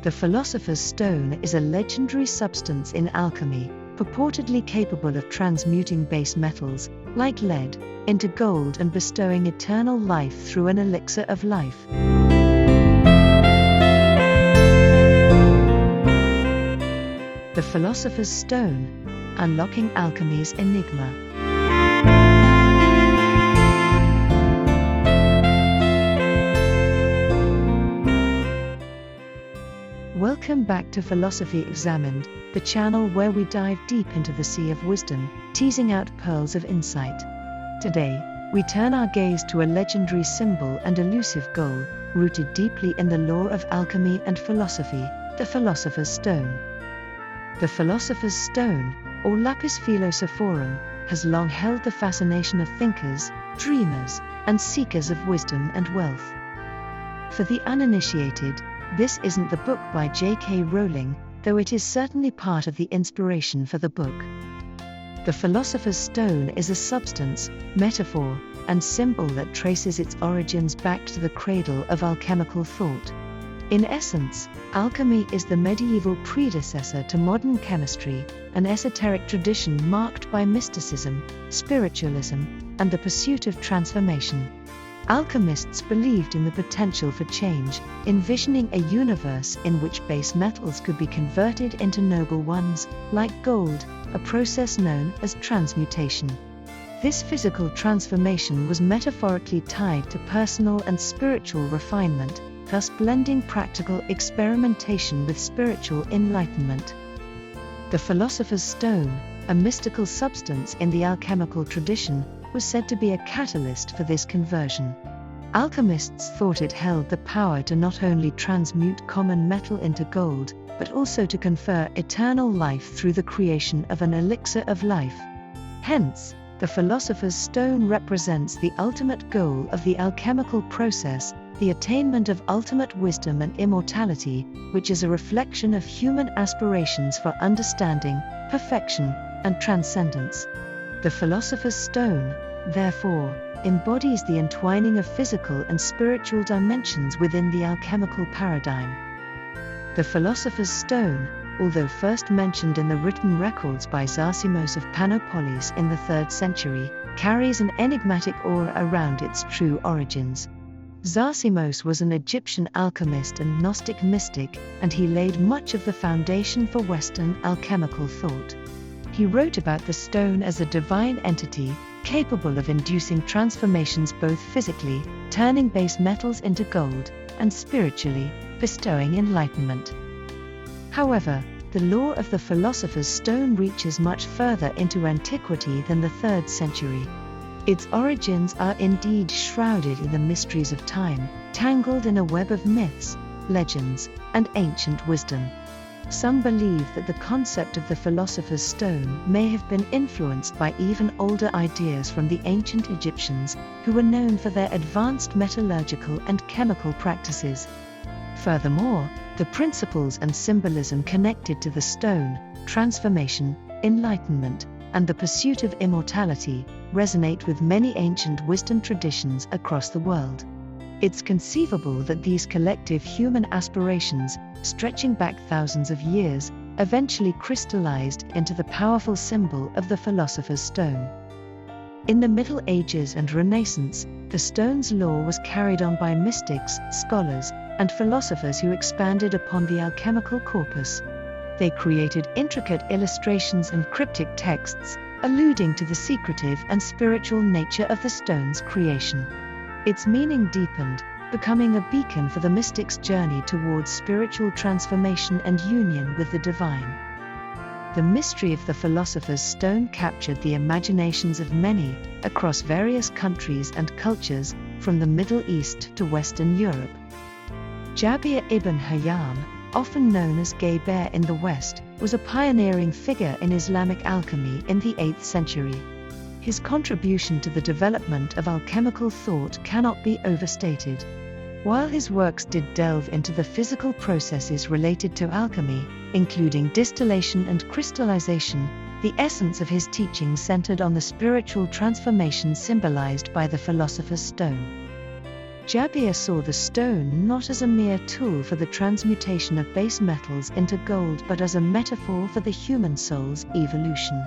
The Philosopher's Stone is a legendary substance in alchemy, purportedly capable of transmuting base metals, like lead, into gold and bestowing eternal life through an elixir of life. The Philosopher's Stone, unlocking alchemy's enigma. Welcome back to Philosophy Examined, the channel where we dive deep into the sea of wisdom, teasing out pearls of insight. Today, we turn our gaze to a legendary symbol and elusive goal, rooted deeply in the lore of alchemy and philosophy, the Philosopher's Stone. The Philosopher's Stone, or lapis philosophorum, has long held the fascination of thinkers, dreamers, and seekers of wisdom and wealth. For the uninitiated, this isn't the book by J.K. Rowling, though it is certainly part of the inspiration for the book. The Philosopher's Stone is a substance, metaphor, and symbol that traces its origins back to the cradle of alchemical thought. In essence, alchemy is the medieval predecessor to modern chemistry, an esoteric tradition marked by mysticism, spiritualism, and the pursuit of transformation. Alchemists believed in the potential for change, envisioning a universe in which base metals could be converted into noble ones, like gold, a process known as transmutation. This physical transformation was metaphorically tied to personal and spiritual refinement, thus blending practical experimentation with spiritual enlightenment. The Philosopher's Stone, a mystical substance in the alchemical tradition, was said to be a catalyst for this conversion. Alchemists thought it held the power to not only transmute common metal into gold, but also to confer eternal life through the creation of an elixir of life. Hence, the Philosopher's Stone represents the ultimate goal of the alchemical process, the attainment of ultimate wisdom and immortality, which is a reflection of human aspirations for understanding, perfection, and transcendence. The Philosopher's Stone, therefore, embodies the entwining of physical and spiritual dimensions within the alchemical paradigm. The Philosopher's Stone, although first mentioned in the written records by Zosimos of Panopolis in the 3rd century, carries an enigmatic aura around its true origins. Zosimos was an Egyptian alchemist and Gnostic mystic, and he laid much of the foundation for Western alchemical thought. He wrote about the stone as a divine entity, capable of inducing transformations both physically, turning base metals into gold, and spiritually, bestowing enlightenment. However, the lore of the Philosopher's Stone reaches much further into antiquity than the 3rd century. Its origins are indeed shrouded in the mysteries of time, tangled in a web of myths, legends, and ancient wisdom. Some believe that the concept of the Philosopher's Stone may have been influenced by even older ideas from the ancient Egyptians, who were known for their advanced metallurgical and chemical practices. Furthermore, the principles and symbolism connected to the stone, transformation, enlightenment, and the pursuit of immortality, resonate with many ancient wisdom traditions across the world. It's conceivable that these collective human aspirations, stretching back thousands of years, eventually crystallized into the powerful symbol of the Philosopher's Stone. In the Middle Ages and Renaissance, the stone's lore was carried on by mystics, scholars, and philosophers who expanded upon the alchemical corpus. They created intricate illustrations and cryptic texts, alluding to the secretive and spiritual nature of the stone's creation. Its meaning deepened, becoming a beacon for the mystic's journey towards spiritual transformation and union with the divine. The mystery of the Philosopher's Stone captured the imaginations of many, across various countries and cultures, from the Middle East to Western Europe. Jabir ibn Hayyan, often known as Jabir in the West, was a pioneering figure in Islamic alchemy in the 8th century. His contribution to the development of alchemical thought cannot be overstated. While his works did delve into the physical processes related to alchemy, including distillation and crystallization, The essence of his teaching centered on the spiritual transformation symbolized by the philosopher's stone. Jabir saw the stone not as a mere tool for the transmutation of base metals into gold but as a metaphor for the human soul's evolution.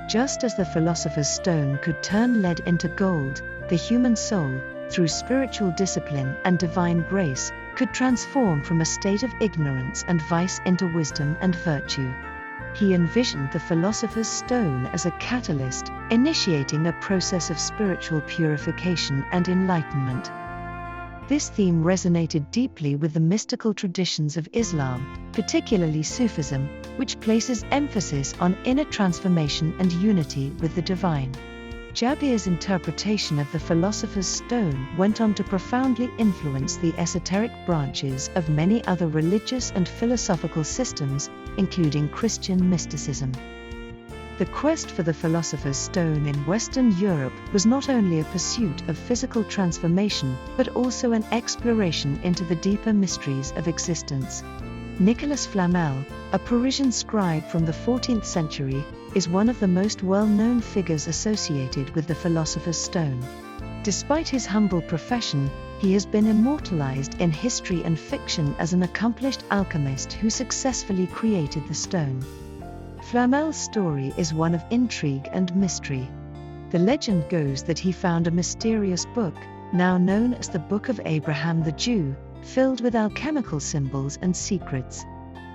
Just as the philosopher's stone could turn lead into gold, the human soul, through spiritual discipline and divine grace, could transform from a state of ignorance and vice into wisdom and virtue. He envisioned the philosopher's stone as a catalyst, initiating a process of spiritual purification and enlightenment. This theme resonated deeply with the mystical traditions of Islam, particularly Sufism, which places emphasis on inner transformation and unity with the divine. Jabir's interpretation of the philosopher's stone went on to profoundly influence the esoteric branches of many other religious and philosophical systems, including Christian mysticism. The quest for the philosopher's stone in Western Europe was not only a pursuit of physical transformation, but also an exploration into the deeper mysteries of existence. Nicolas Flamel, a Parisian scribe from the 14th century, is one of the most well-known figures associated with the philosopher's stone. Despite his humble profession, he has been immortalized in history and fiction as an accomplished alchemist who successfully created the stone. Flamel's story is one of intrigue and mystery. The legend goes that he found a mysterious book, now known as the Book of Abraham the Jew, filled with alchemical symbols and secrets.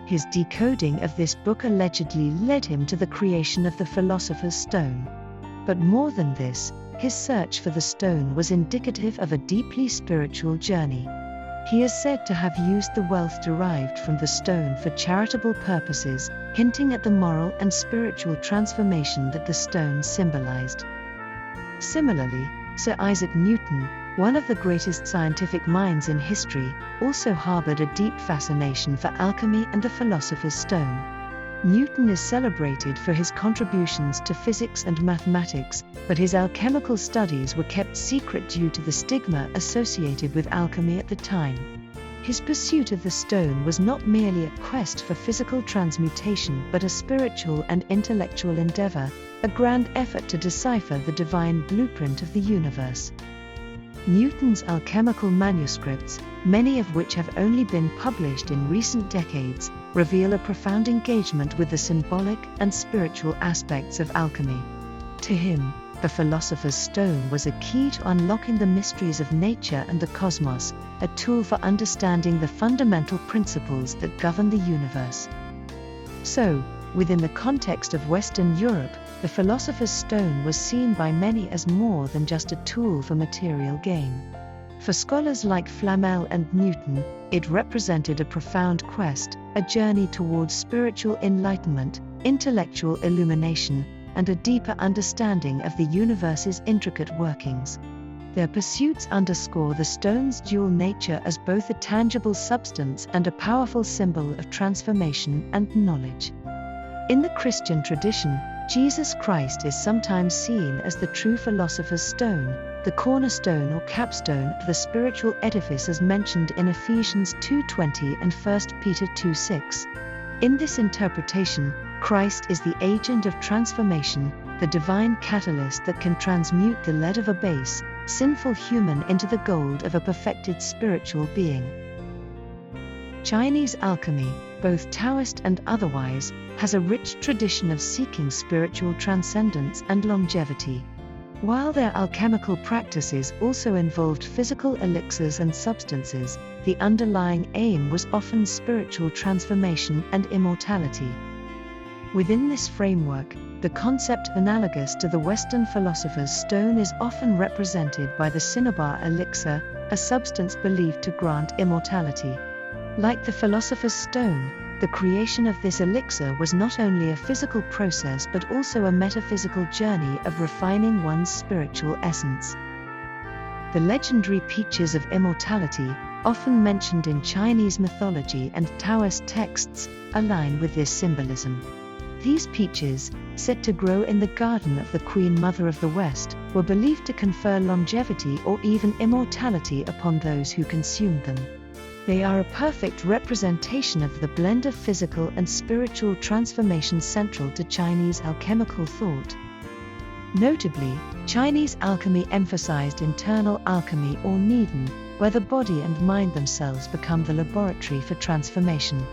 His decoding of this book allegedly led him to the creation of the philosopher's stone. But more than this, his search for the stone was indicative of a deeply spiritual journey. He is said to have used the wealth derived from the stone for charitable purposes, hinting at the moral and spiritual transformation that the stone symbolized. Similarly, Sir Isaac Newton, one of the greatest scientific minds in history, also harbored a deep fascination for alchemy and the philosopher's stone. Newton is celebrated for his contributions to physics and mathematics, but his alchemical studies were kept secret due to the stigma associated with alchemy at the time. His pursuit of the stone was not merely a quest for physical transmutation but a spiritual and intellectual endeavor, a grand effort to decipher the divine blueprint of the universe. Newton's alchemical manuscripts, many of which have only been published in recent decades, reveal a profound engagement with the symbolic and spiritual aspects of alchemy. To him, the philosopher's stone was a key to unlocking the mysteries of nature and the cosmos, a tool for understanding the fundamental principles that govern the universe. So, within the context of Western Europe, the philosopher's stone was seen by many as more than just a tool for material gain. For scholars like Flamel and Newton, it represented a profound quest, a journey towards spiritual enlightenment, intellectual illumination, and a deeper understanding of the universe's intricate workings. Their pursuits underscore the stone's dual nature as both a tangible substance and a powerful symbol of transformation and knowledge. In the Christian tradition, Jesus Christ is sometimes seen as the true philosopher's stone, the cornerstone or capstone of the spiritual edifice as mentioned in Ephesians 2:20 and 1 Peter 2:6. In this interpretation, Christ is the agent of transformation, the divine catalyst that can transmute the lead of a base, sinful human into the gold of a perfected spiritual being. Chinese alchemy, both Taoist and otherwise, has a rich tradition of seeking spiritual transcendence and longevity. While their alchemical practices also involved physical elixirs and substances, the underlying aim was often spiritual transformation and immortality. Within this framework, the concept analogous to the Western philosopher's stone is often represented by the cinnabar elixir, a substance believed to grant immortality. Like the philosopher's stone, the creation of this elixir was not only a physical process but also a metaphysical journey of refining one's spiritual essence. The legendary peaches of immortality, often mentioned in Chinese mythology and Taoist texts, align with this symbolism. These peaches, said to grow in the garden of the Queen Mother of the West, were believed to confer longevity or even immortality upon those who consumed them. They are a perfect representation of the blend of physical and spiritual transformation central to Chinese alchemical thought. Notably, Chinese alchemy emphasized internal alchemy or Neden, where the body and mind themselves become the laboratory for transformation.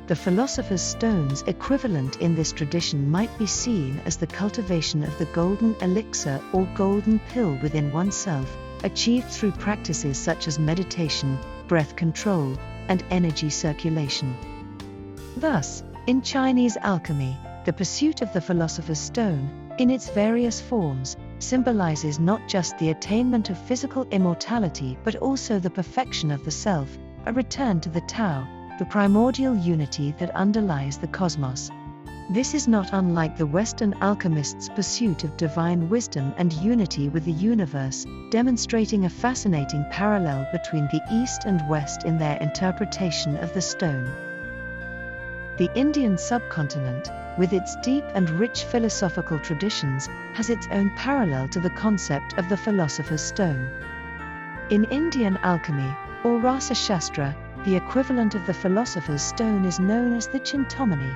The philosopher's stone's equivalent in this tradition might be seen as the cultivation of the golden elixir or golden pill within oneself, achieved through practices such as meditation, breath control, and energy circulation. Thus, in Chinese alchemy, the pursuit of the philosopher's stone, in its various forms, symbolizes not just the attainment of physical immortality but also the perfection of the self, a return to the Tao, the primordial unity that underlies the cosmos. This is not unlike the Western alchemists' pursuit of divine wisdom and unity with the universe, demonstrating a fascinating parallel between the East and West in their interpretation of the stone. The Indian subcontinent, with its deep and rich philosophical traditions, has its own parallel to the concept of the philosopher's stone. In Indian alchemy, or Rasa Shastra, the equivalent of the philosopher's stone is known as the Chintamani.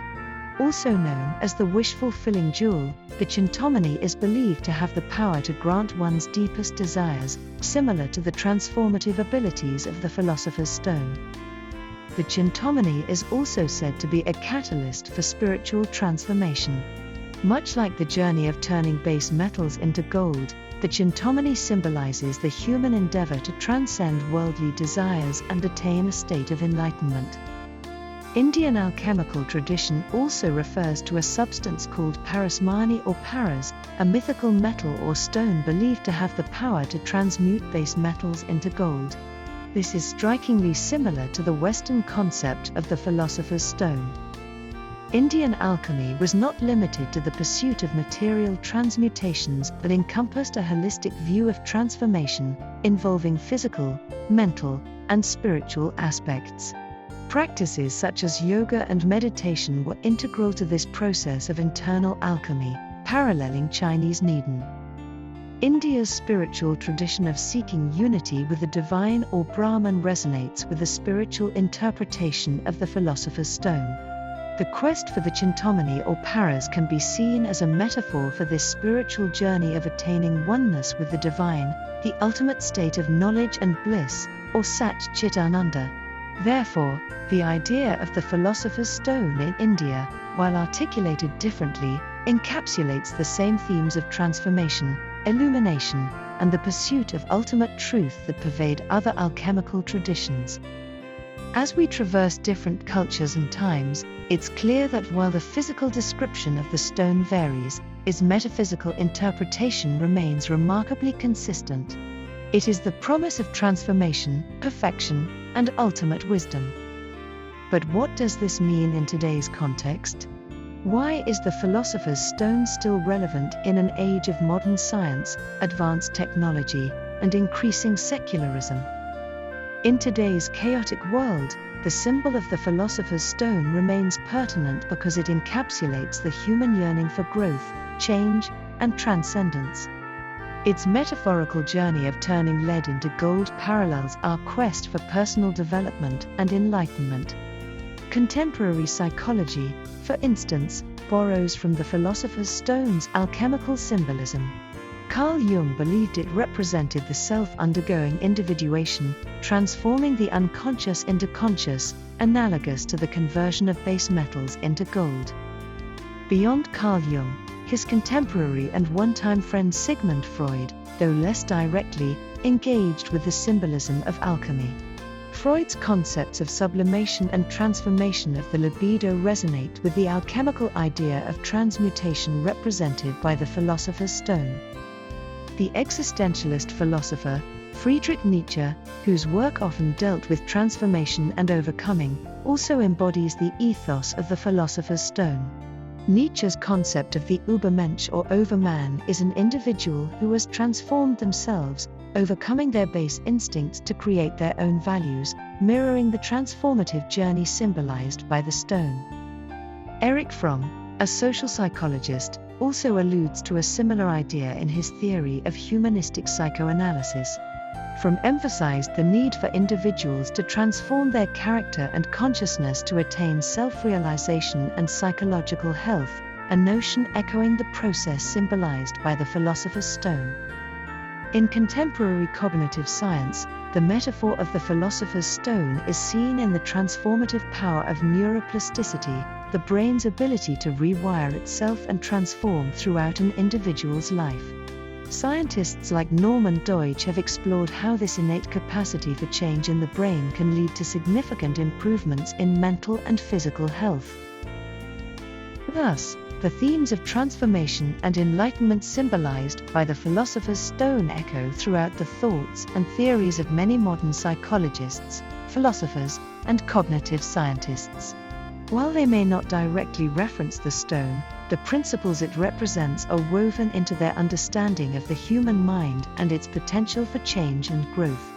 Also known as the wish-fulfilling jewel, the Chintamani is believed to have the power to grant one's deepest desires, similar to the transformative abilities of the philosopher's stone. The Chintamani is also said to be a catalyst for spiritual transformation. Much like the journey of turning base metals into gold, the Chintamani symbolizes the human endeavor to transcend worldly desires and attain a state of enlightenment. Indian alchemical tradition also refers to a substance called parasmani or paras, a mythical metal or stone believed to have the power to transmute base metals into gold. This is strikingly similar to the Western concept of the philosopher's stone. Indian alchemy was not limited to the pursuit of material transmutations but encompassed a holistic view of transformation, involving physical, mental, and spiritual aspects. Practices such as yoga and meditation were integral to this process of internal alchemy, paralleling Chinese Neden. India's spiritual tradition of seeking unity with the divine or Brahman resonates with the spiritual interpretation of the philosopher's stone. The quest for the Chintamani or paras can be seen as a metaphor for this spiritual journey of attaining oneness with the divine, the ultimate state of knowledge and bliss, or Sat Chit Ananda. Therefore, the idea of the philosopher's stone in India, while articulated differently, encapsulates the same themes of transformation, illumination, and the pursuit of ultimate truth that pervade other alchemical traditions. As we traverse different cultures and times, it's clear that while the physical description of the stone varies, its metaphysical interpretation remains remarkably consistent. It is the promise of transformation, perfection, and ultimate wisdom. But what does this mean in today's context? Why is the philosopher's stone still relevant in an age of modern science, advanced technology, and increasing secularism? In today's chaotic world, the symbol of the philosopher's stone remains pertinent because it encapsulates the human yearning for growth, change, and transcendence. Its metaphorical journey of turning lead into gold parallels our quest for personal development and enlightenment. Contemporary psychology, for instance, borrows from the philosopher's stone's alchemical symbolism. Carl Jung believed it represented the self undergoing individuation, transforming the unconscious into conscious, analogous to the conversion of base metals into gold. Beyond Carl Jung, his contemporary and one-time friend Sigmund Freud, though less directly, engaged with the symbolism of alchemy. Freud's concepts of sublimation and transformation of the libido resonate with the alchemical idea of transmutation represented by the philosopher's stone. The existentialist philosopher, Friedrich Nietzsche, whose work often dealt with transformation and overcoming, also embodies the ethos of the philosopher's stone. Nietzsche's concept of the Übermensch or overman is an individual who has transformed themselves, overcoming their base instincts to create their own values, mirroring the transformative journey symbolized by the stone. Erich Fromm, a social psychologist, also alludes to a similar idea in his theory of humanistic psychoanalysis. from emphasized the need for individuals to transform their character and consciousness to attain self-realization and psychological health, a notion echoing the process symbolized by the philosopher's stone. In contemporary cognitive science, the metaphor of the philosopher's stone is seen in the transformative power of neuroplasticity, the brain's ability to rewire itself and transform throughout an individual's life. Scientists like Norman Deutsch have explored how this innate capacity for change in the brain can lead to significant improvements in mental and physical health. Thus, the themes of transformation and enlightenment symbolized by the philosopher's stone echo throughout the thoughts and theories of many modern psychologists, philosophers, and cognitive scientists. While they may not directly reference the stone, the principles it represents are woven into their understanding of the human mind and its potential for change and growth.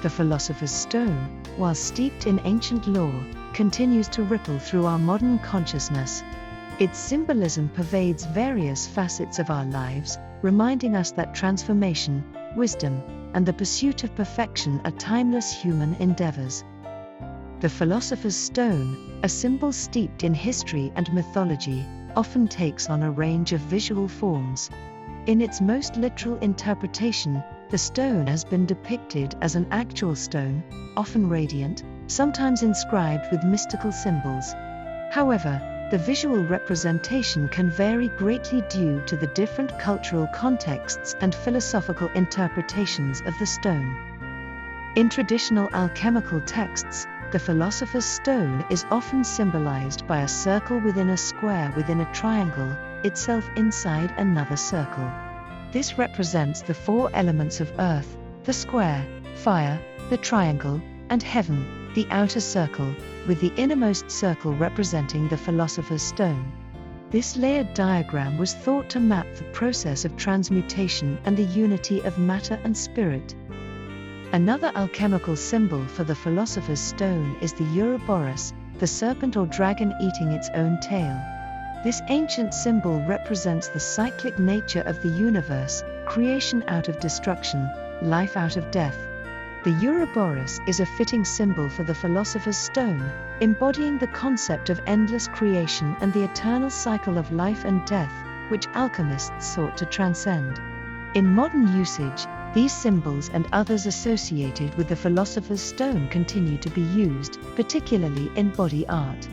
The philosopher's stone, while steeped in ancient lore, continues to ripple through our modern consciousness. Its symbolism pervades various facets of our lives, reminding us that transformation, wisdom, and the pursuit of perfection are timeless human endeavors. The philosopher's stone, a symbol steeped in history and mythology, often takes on a range of visual forms. In its most literal interpretation, the stone has been depicted as an actual stone, often radiant, sometimes inscribed with mystical symbols. However, the visual representation can vary greatly due to the different cultural contexts and philosophical interpretations of the stone. In traditional alchemical texts, the philosopher's stone is often symbolized by a circle within a square within a triangle, itself inside another circle. This represents the four elements of earth, the square, fire, the triangle, and heaven, the outer circle, with the innermost circle representing the philosopher's stone. This layered diagram was thought to map the process of transmutation and the unity of matter and spirit. Another alchemical symbol for the philosopher's stone is the Ouroboros, the serpent or dragon eating its own tail. This ancient symbol represents the cyclic nature of the universe, creation out of destruction, life out of death. The Ouroboros is a fitting symbol for the philosopher's stone, embodying the concept of endless creation and the eternal cycle of life and death, which alchemists sought to transcend. In modern usage, these symbols and others associated with the philosopher's stone continue to be used, particularly in body art.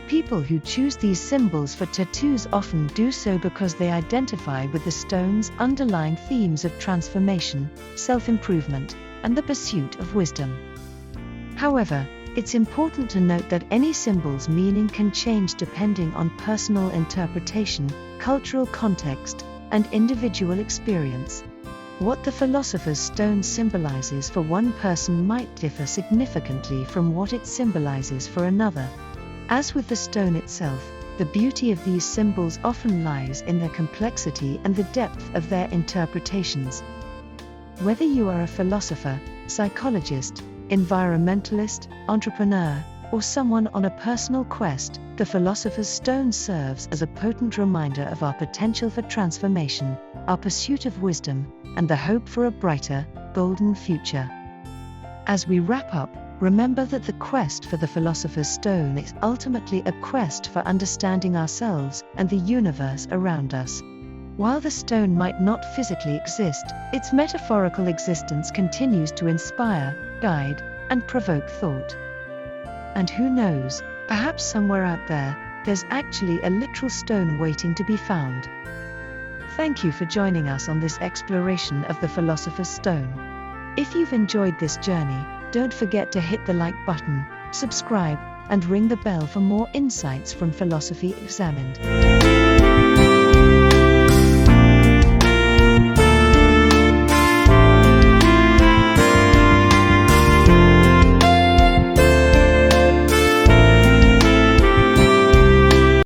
People who choose these symbols for tattoos often do so because they identify with the stone's underlying themes of transformation, self-improvement, and the pursuit of wisdom. However, it's important to note that any symbol's meaning can change depending on personal interpretation, cultural context, and individual experience. What the philosopher's stone symbolizes for one person might differ significantly from what it symbolizes for another. As with the stone itself, the beauty of these symbols often lies in their complexity and the depth of their interpretations. Whether you are a philosopher, psychologist, environmentalist, entrepreneur, or someone on a personal quest, the philosopher's stone serves as a potent reminder of our potential for transformation, our pursuit of wisdom, and the hope for a brighter, golden future. As we wrap up, remember that the quest for the philosopher's stone is ultimately a quest for understanding ourselves and the universe around us. While the stone might not physically exist, its metaphorical existence continues to inspire, guide, and provoke thought. And who knows, perhaps somewhere out there, there's actually a literal stone waiting to be found. Thank you for joining us on this exploration of the philosopher's stone. If you've enjoyed this journey, don't forget to hit the like button, subscribe, and ring the bell for more insights from Philosophy Examined.